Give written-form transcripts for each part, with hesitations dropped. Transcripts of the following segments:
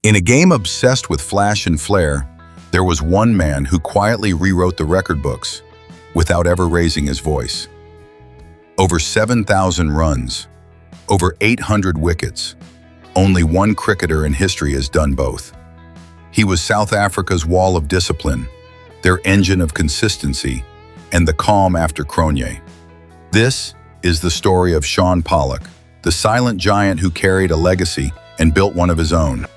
In a game obsessed with flash and flare, there was one man who quietly rewrote the record books without ever raising his voice. Over 7,000 runs, over 800 wickets. Only one cricketer in history has done both. He was South Africa's wall of discipline, their engine of consistency, and the calm after Cronje. This is the story of Shaun Pollock, the silent giant who carried a legacy and built one of his own.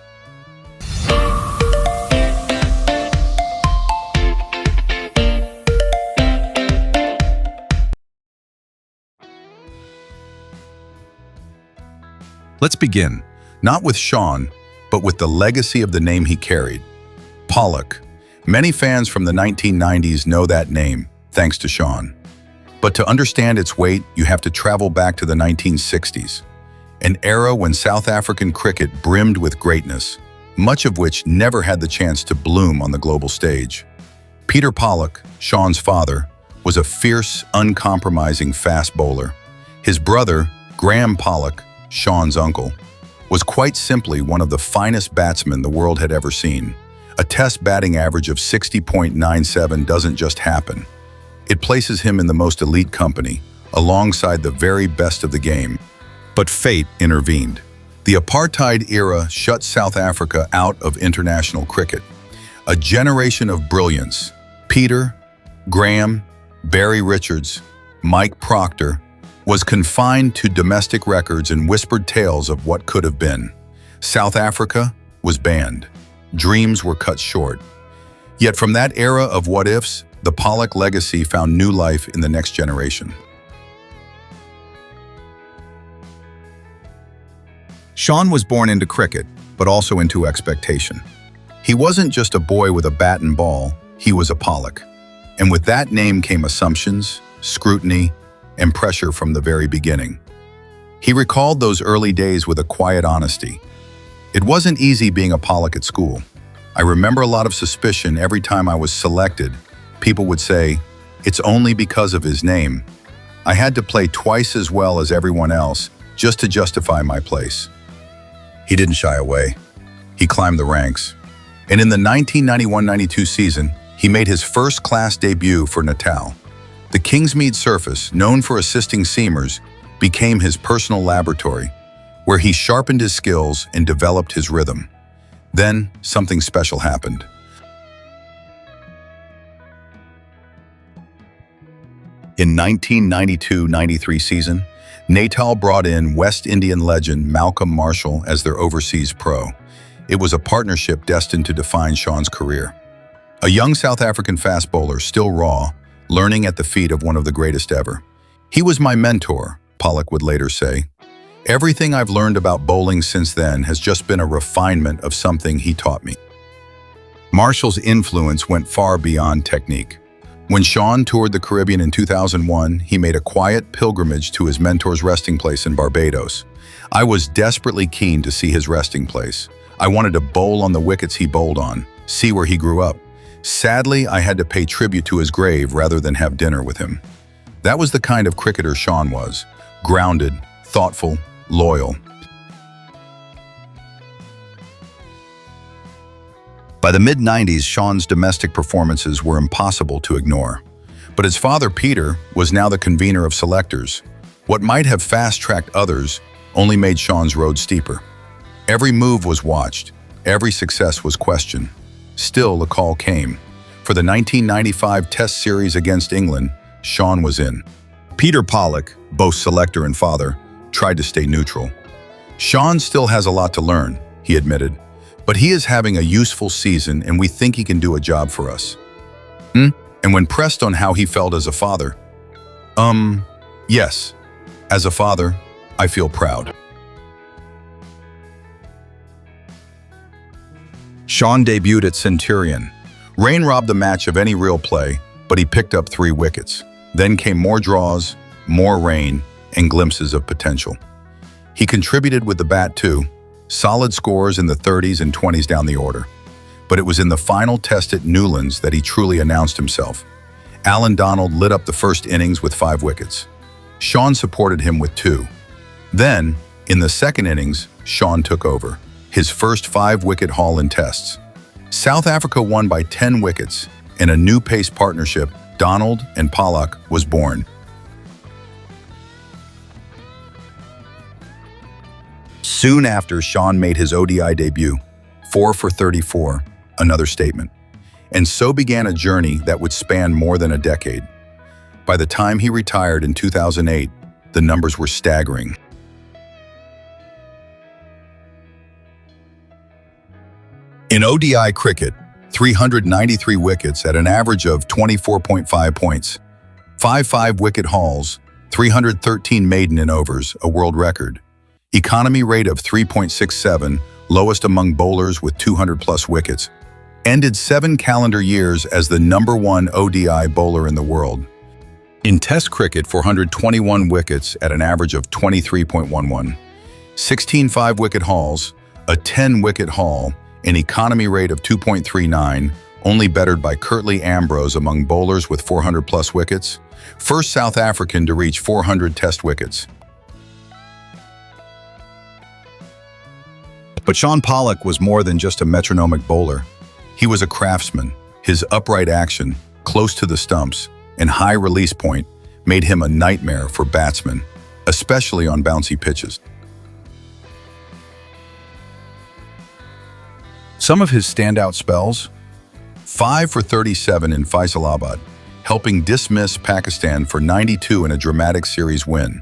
Let's begin, not with Shaun, but with the legacy of the name he carried. Pollock. Many fans from the 1990s know that name, thanks to Shaun. But to understand its weight, you have to travel back to the 1960s, an era when South African cricket brimmed with greatness, much of which never had the chance to bloom on the global stage. Peter Pollock, Shaun's father, was a fierce, uncompromising fast bowler. His brother, Graham Pollock, Shaun's uncle, was quite simply one of the finest batsmen the world had ever seen. A test batting average of 60.97 doesn't just happen. It places him in the most elite company, alongside the very best of the game. But fate intervened. The apartheid era shut South Africa out of international cricket. A generation of brilliance, Peter, Graham, Barry Richards, Mike Proctor, was confined to domestic records and whispered tales of what could have been. South Africa was banned. Dreams were cut short. Yet from that era of what-ifs, the Pollock legacy found new life in the next generation. Shaun was born into cricket, but also into expectation. He wasn't just a boy with a bat and ball, he was a Pollock. And with that name came assumptions, scrutiny, and pressure from the very beginning. He recalled those early days with a quiet honesty. It wasn't easy being a Pollock at school. I remember a lot of suspicion every time I was selected. People would say, "It's only because of his name." I had to play twice as well as everyone else just to justify my place. He didn't shy away. He climbed the ranks. And in the 1991-92 season, he made his first-class debut for Natal. The Kingsmead surface, known for assisting seamers, became his personal laboratory, where he sharpened his skills and developed his rhythm. Then, something special happened. In 1992-93 season, Natal brought in West Indian legend Malcolm Marshall as their overseas pro. It was a partnership destined to define Shaun's career. A young South African fast bowler, still raw, learning at the feet of one of the greatest ever. "He was my mentor," Pollock would later say. "Everything I've learned about bowling since then has just been a refinement of something he taught me." Marshall's influence went far beyond technique. When Shaun toured the Caribbean in 2001, he made a quiet pilgrimage to his mentor's resting place in Barbados. I was desperately keen to see his resting place. I wanted to bowl on the wickets he bowled on, see where he grew up. Sadly, I had to pay tribute to his grave rather than have dinner with him. That was the kind of cricketer Shaun was: grounded, thoughtful, loyal. By the mid-90s, Shaun's domestic performances were impossible to ignore. But his father, Peter, was now the convener of selectors. What might have fast-tracked others only made Shaun's road steeper. Every move was watched, every success was questioned. Still, the call came. For the 1995 Test series against England, Shaun was in. Peter Pollock, both selector and father, tried to stay neutral. "Shaun still has a lot to learn," he admitted, "but he is having a useful season and we think he can do a job for us." And when pressed on how he felt as a father, yes, as a father, I feel proud. Shaun debuted at Centurion. Rain robbed the match of any real play, but he picked up 3 wickets. Then came more draws, more rain, and glimpses of potential. He contributed with the bat too, solid scores in the 30s and 20s down the order. But it was in the final test at Newlands that he truly announced himself. Alan Donald lit up the first innings with 5 wickets. Shaun supported him with 2. Then, in the second innings, Shaun took over. his first 5-wicket haul in tests. South Africa won by 10 wickets, and a new pace partnership, Donald and Pollock, was born. Soon after, Shaun made his ODI debut, 4 for 34, another statement. And so began a journey that would span more than a decade. By the time he retired in 2008, the numbers were staggering. In ODI cricket, 393 wickets at an average of 24.5 points, 5 5-wicket hauls, 313 maiden in overs, a world record. Economy rate of 3.67, lowest among bowlers with 200-plus wickets. Ended 7 calendar years as the #1 ODI bowler in the world. In Test cricket, 421 wickets at an average of 23.11, 16 5-wicket hauls, a 10-wicket haul, an economy rate of 2.39, only bettered by Curtly Ambrose among bowlers with 400-plus wickets. First South African to reach 400 Test wickets. But Shaun Pollock was more than just a metronomic bowler. He was a craftsman. His upright action, close to the stumps, and high release point made him a nightmare for batsmen, especially on bouncy pitches. Some of his standout spells: 5 for 37 in Faisalabad, helping dismiss Pakistan for 92 in a dramatic series win.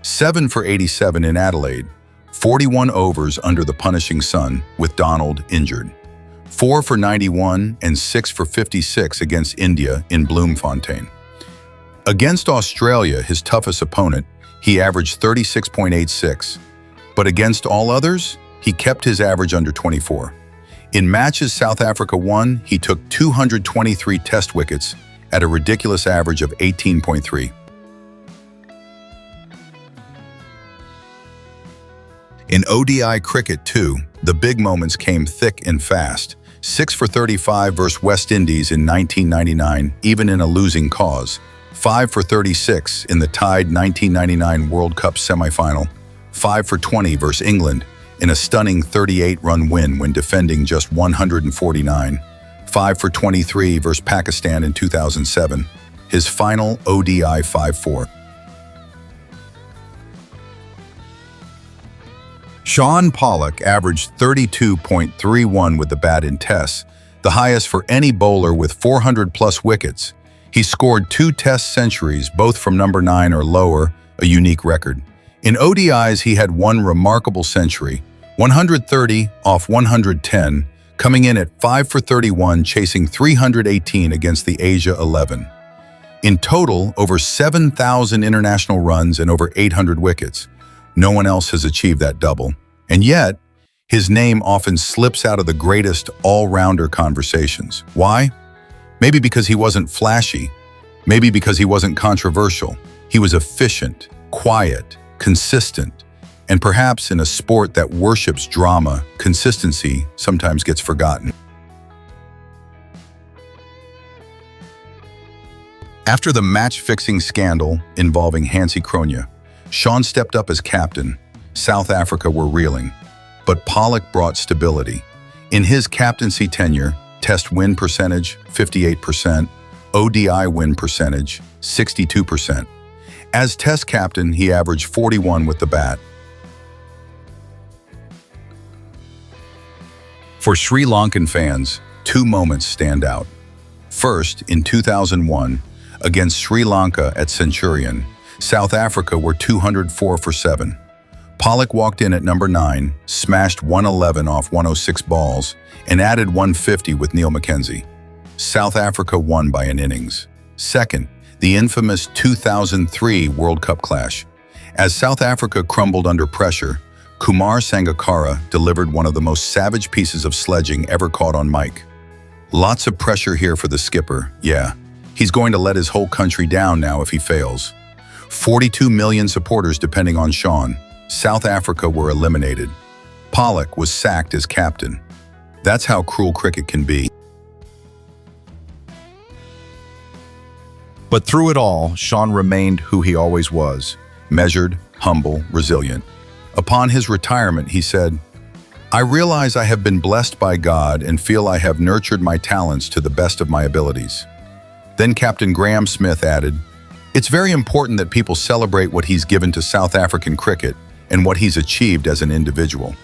7 for 87 in Adelaide, 41 overs under the punishing sun with Donald injured. 4 for 91 and 6 for 56 against India in Bloemfontein. Against Australia, his toughest opponent, he averaged 36.86. But against all others, he kept his average under 24. In matches South Africa won, he took 223 Test wickets at a ridiculous average of 18.3. In ODI cricket too, the big moments came thick and fast. 6 for 35 versus West Indies in 1999, even in a losing cause. 5 for 36 in the tied 1999 World Cup semifinal. 5 for 20 versus England in a stunning 38-run win when defending just 149. 5 for 23 versus Pakistan in 2007. His final ODI 5-4. Shaun Pollock averaged 32.31 with the bat in tests, the highest for any bowler with 400-plus wickets. He scored 2 Test centuries, both from number 9 or lower, a unique record. In ODIs, he had one remarkable century, 130 off 110, coming in at 5 for 31, chasing 318 against the Asia 11. In total, over 7,000 international runs and over 800 wickets. No one else has achieved that double. And yet, his name often slips out of the greatest all-rounder conversations. Why? Maybe because he wasn't flashy. Maybe because he wasn't controversial. He was efficient, quiet, consistent, and perhaps in a sport that worships drama, consistency sometimes gets forgotten. After the match-fixing scandal involving Hansie Cronje, Shaun stepped up as captain. South Africa were reeling, but Pollock brought stability. In his captaincy tenure, Test win percentage, 58%, ODI win percentage, 62%. As Test captain, he averaged 41 with the bat. For Sri Lankan fans, 2 moments stand out. First, in 2001, against Sri Lanka at Centurion, South Africa were 204 for 7. Pollock walked in at number 9, smashed 111 off 106 balls, and added 150 with Neil Mackenzie. South Africa won by an innings. Second, the infamous 2003 World Cup clash. As South Africa crumbled under pressure, Kumar Sangakkara delivered one of the most savage pieces of sledging ever caught on mic. Lots of pressure here for the skipper, yeah. He's going to let his whole country down now if he fails. 42 million supporters depending on Shaun. South Africa were eliminated. Pollock was sacked as captain. That's how cruel cricket can be. But through it all, Shaun remained who he always was, measured, humble, resilient. Upon his retirement, he said, I realize I have been blessed by God and feel I have nurtured my talents to the best of my abilities." Then Captain Graham Smith added, "It's very important that people celebrate what he's given to South African cricket and what he's achieved as an individual."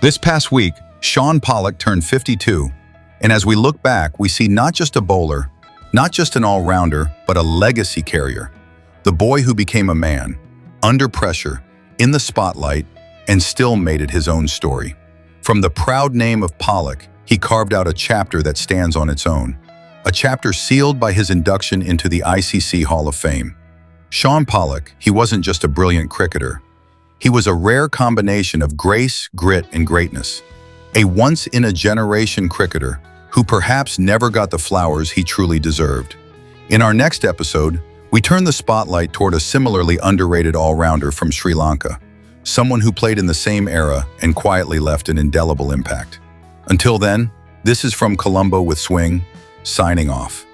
This past week, Shaun Pollock turned 52, and as we look back, we see not just a bowler, not just an all-rounder, but a legacy carrier. The boy who became a man, under pressure, in the spotlight, and still made it his own story. From the proud name of Pollock, he carved out a chapter that stands on its own, a chapter sealed by his induction into the ICC Hall of Fame. Shaun Pollock, he wasn't just a brilliant cricketer. He was a rare combination of grace, grit, and greatness. A once-in-a-generation cricketer who perhaps never got the flowers he truly deserved. In our next episode, we turn the spotlight toward a similarly underrated all-rounder from Sri Lanka, someone who played in the same era and quietly left an indelible impact. Until then, this is From Colombo with Swing, signing off.